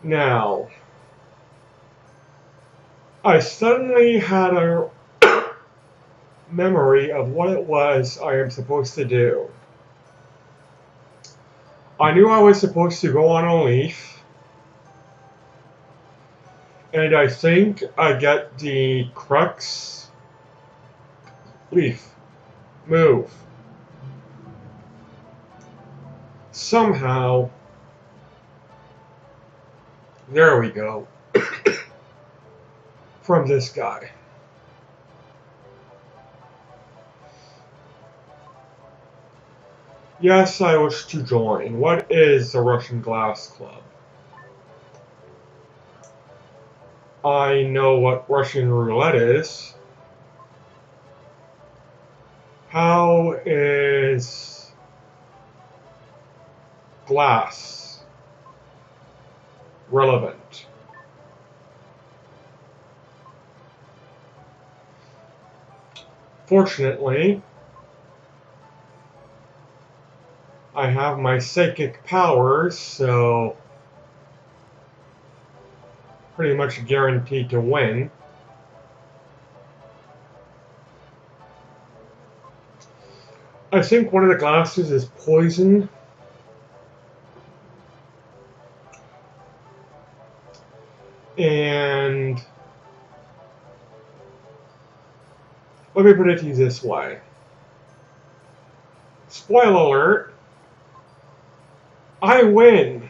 Now, I suddenly had a memory of what it was I am supposed to do. I knew I was supposed to go on a leaf, and I think I get the crux leaf, move. Somehow, there we go, from this guy. Yes, I wish to join. What is the Russian Glass Club? I know what Russian roulette is. How is glass relevant? Fortunately, I have my psychic powers, so pretty much guaranteed to win. I think one of the glasses is poison. And let me put it to you this way. Spoiler alert, I win.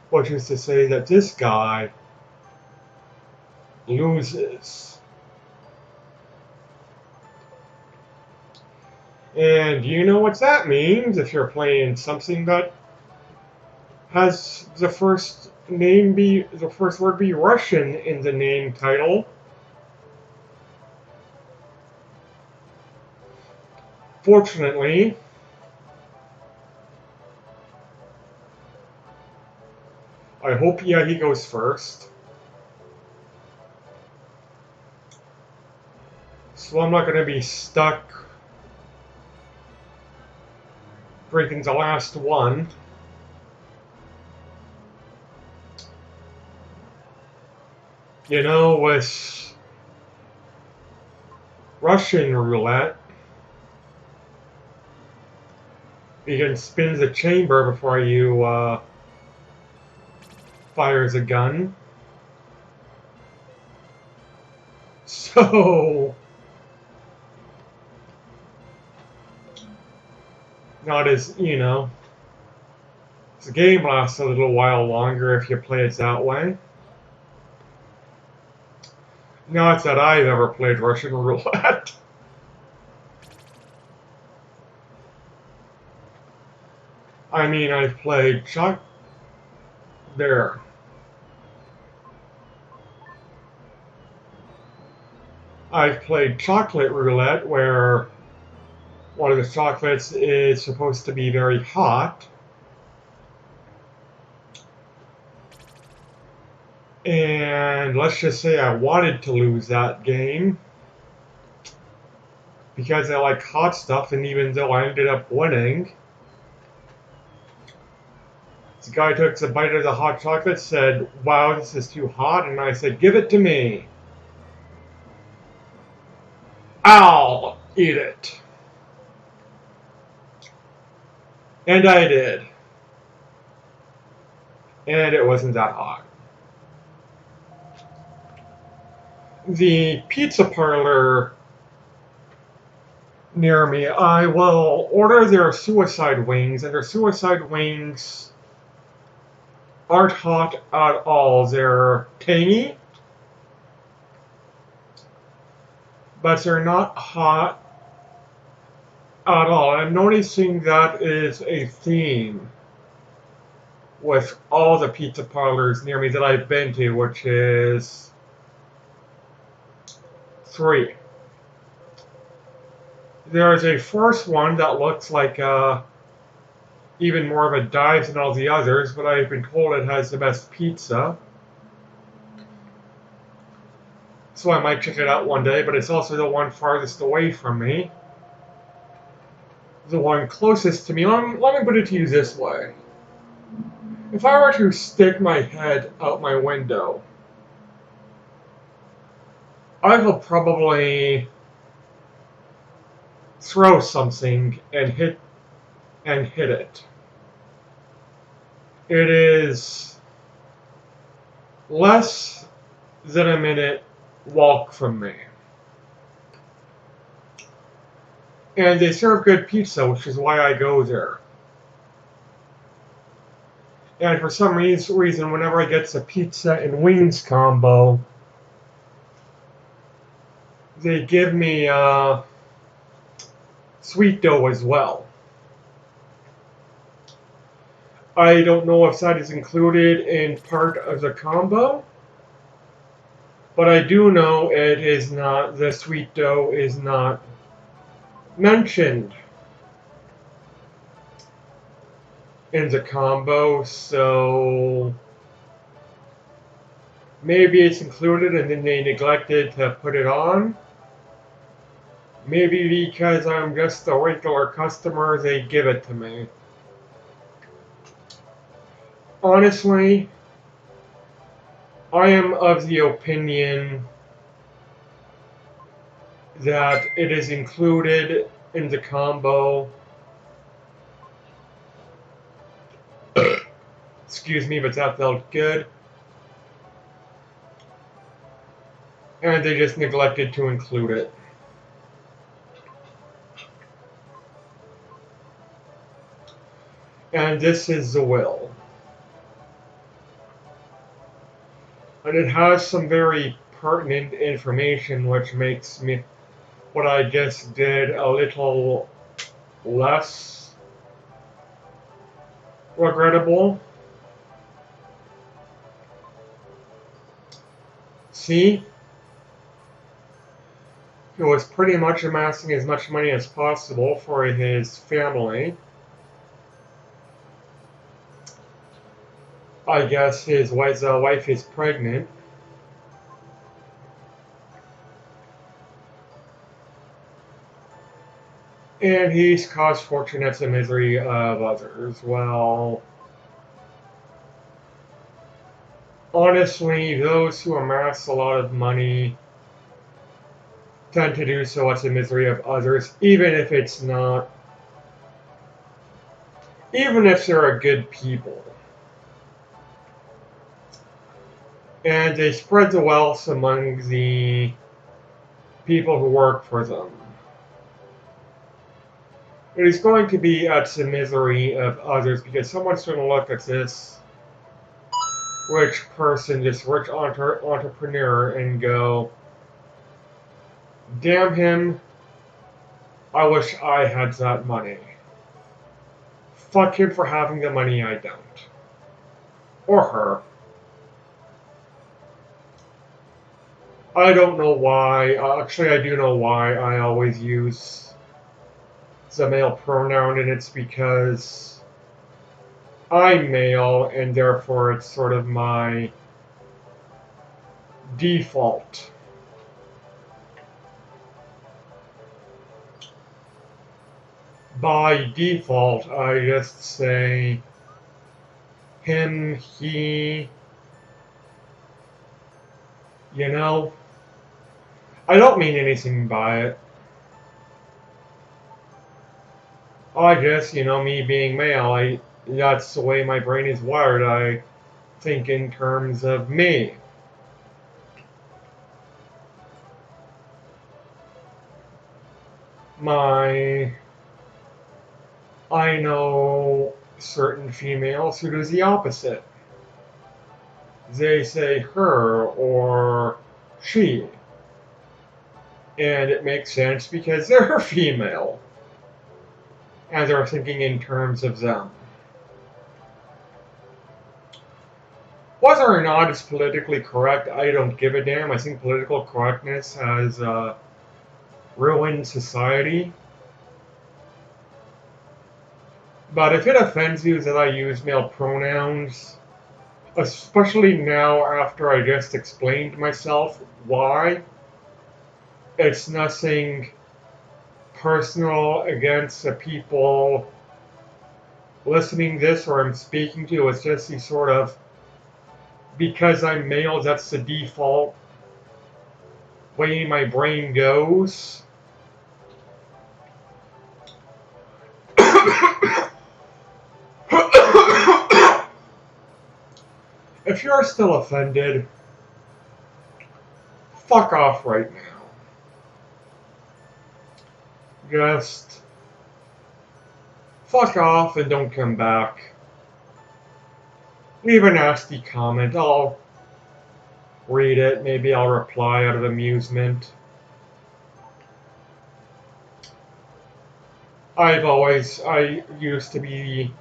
Which is to say that this guy loses. And you know what that means if you're playing something that has the first word be Russian in the name title. Fortunately, I hope he goes first. So I'm not going to be stuck drinking the last one. You know, with Russian roulette, you can spin the chamber before you fires a gun. So, not as, the game lasts a little while longer if you play it that way. Not that I've ever played Russian roulette. I mean, I've played there. I've played chocolate roulette, where one of the chocolates is supposed to be very hot. And let's just say I wanted to lose that game because I like hot stuff, and even though I ended up winning, the guy took a bite of the hot chocolate, said, "Wow, this is too hot," and I said, "Give it to me. I'll eat it." And I did. And it wasn't that hot. The pizza parlor near me, I will order their suicide wings, and their suicide wings aren't hot at all. They're tangy, but they're not hot at all. I'm noticing that is a theme with all the pizza parlors near me that I've been to, which is 3. There's a first one that looks like even more of a dive than all the others, but I've been told it has the best pizza. So I might check it out one day, but it's also the one farthest away from me. the one closest to me. Let me put it to you this way. If I were to stick my head out my window, I will probably throw something and hit it. It is less than a minute walk from me. And they serve good pizza, which is why I go there. And for some reason, whenever I get the pizza and wings combo, they give me sweet dough as well. I don't know if that is included in part of the combo, but I do know it is not, the sweet dough is not mentioned in the combo, so maybe it's included and then they neglected to put it on. Maybe because I'm just a regular customer, they give it to me. Honestly, I am of the opinion that it is included in the combo. Excuse me, but that felt good. And they just neglected to include it. And this is the will. And it has some very pertinent information which makes me what I just did a little less regrettable. See? He was pretty much amassing as much money as possible for his family. I guess his wife is pregnant. And he's caused fortune at the misery of others. Well, honestly, those who amass a lot of money tend to do so at the misery of others, even if they're good people. And they spread the wealth among the people who work for them. It is going to be at the misery of others because someone's going to look at this rich person, this rich entrepreneur, and go, damn him, I wish I had that money. Fuck him for having the money I don't. Or her. I don't know why. Actually, I do know why I always use the male pronoun, and it's because I'm male, and therefore it's sort of my default. By default, I just say him, he, you know. I don't mean anything by it. I guess, me being male, that's the way my brain is wired. I think in terms of me. I know certain females who do the opposite. They say her or she. And it makes sense because they're female. And they're thinking in terms of them. Whether or not it's politically correct, I don't give a damn. I think political correctness has ruined society. But if it offends you that I use male pronouns, especially now after I just explained myself why, it's nothing personal against the people listening to this or I'm speaking to. It's just the sort of, because I'm male, that's the default way my brain goes. If you're still offended, fuck off right now. Just fuck off and don't come back. Leave a nasty comment. I'll read it. Maybe I'll reply out of amusement. I used to be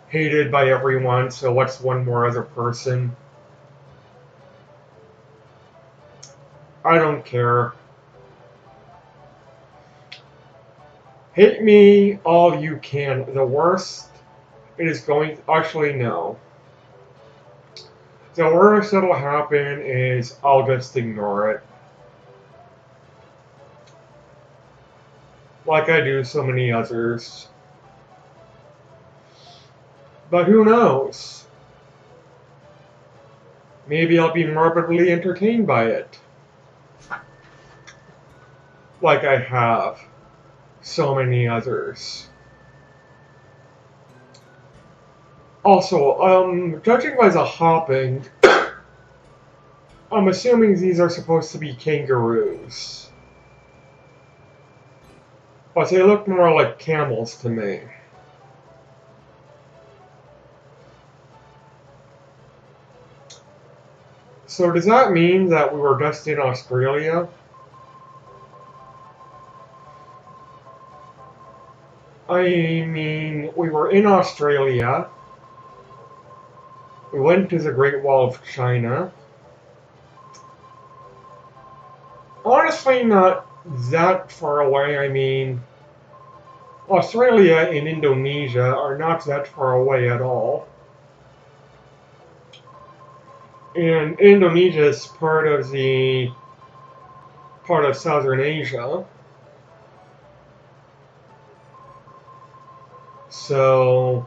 hated by everyone, so what's one more other person? I don't care. Hate me all you can. The worst it is going... Actually, no. The worst that'll happen is I'll just ignore it. Like I do so many others. But who knows? Maybe I'll be morbidly entertained by it. Like I have so many others. Also, judging by the hopping, I'm assuming these are supposed to be kangaroos. But they look more like camels to me. So does that mean that we were just in Australia? I mean, we were in Australia. We went to the Great Wall of China. Honestly, not that far away. I mean, Australia and Indonesia are not that far away at all. And Indonesia is part of Southern Asia. So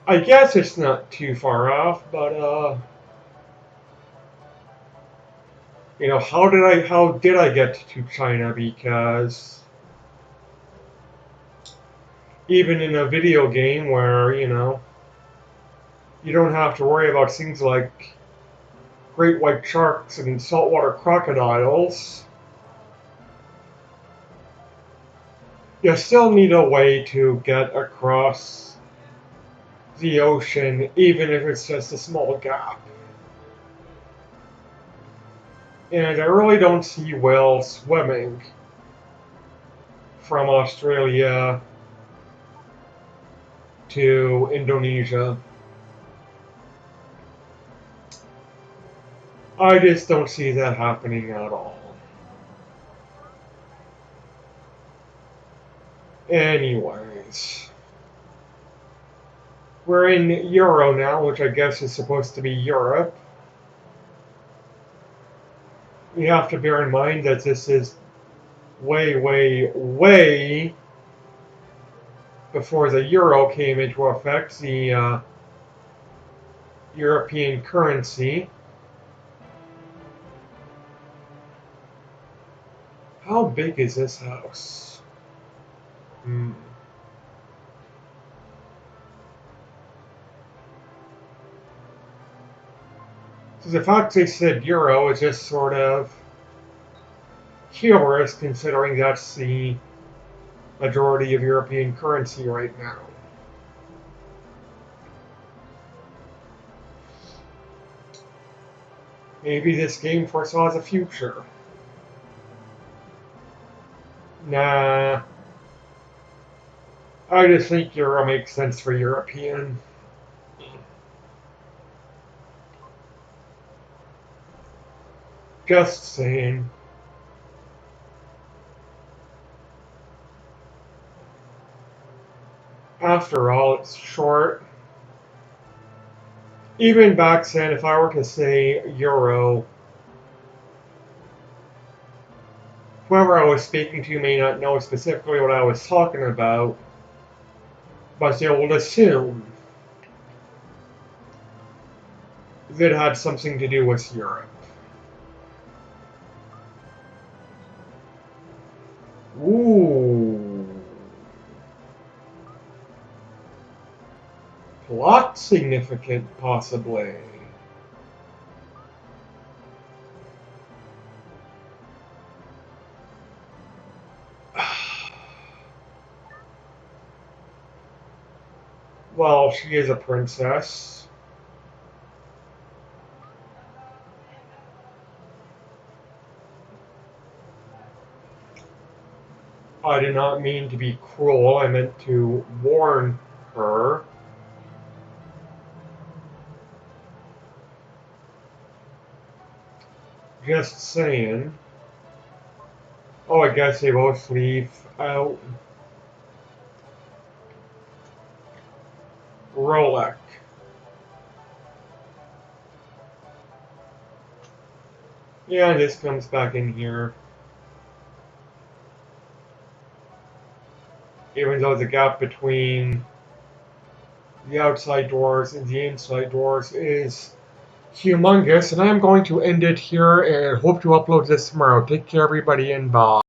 I guess it's not too far off, but you know, how did I get to China? Because even in a video game where, you know, you don't have to worry about things like great white sharks and saltwater crocodiles, you still need a way to get across the ocean, even if it's just a small gap. And I really don't see whales swimming from Australia to Indonesia. I just don't see that happening at all. Anyways, we're in Euro now, which I guess is supposed to be Europe. You have to bear in mind that this is way, way, way before the euro came into effect, the European currency. How big is this house? So the fact they said euro is just sort of humorous, considering that's the majority of European currency right now. Maybe this game foresaws a future. Nah. I just think Euro makes sense for European. Just saying. After all, it's short. Even back then, if I were to say Euro, whoever I was speaking to may not know specifically what I was talking about, but they will assume that it had something to do with Europe. Ooh. Plot significant, possibly. Well, she is a princess. I did not mean to be cruel. I meant to warn her. Just saying. Oh, I guess they both leave out. Rolek. Yeah, this comes back in here. Even though the gap between the outside doors and the inside doors is humongous. And I'm going to end it here and hope to upload this tomorrow. Take care, everybody, and bye.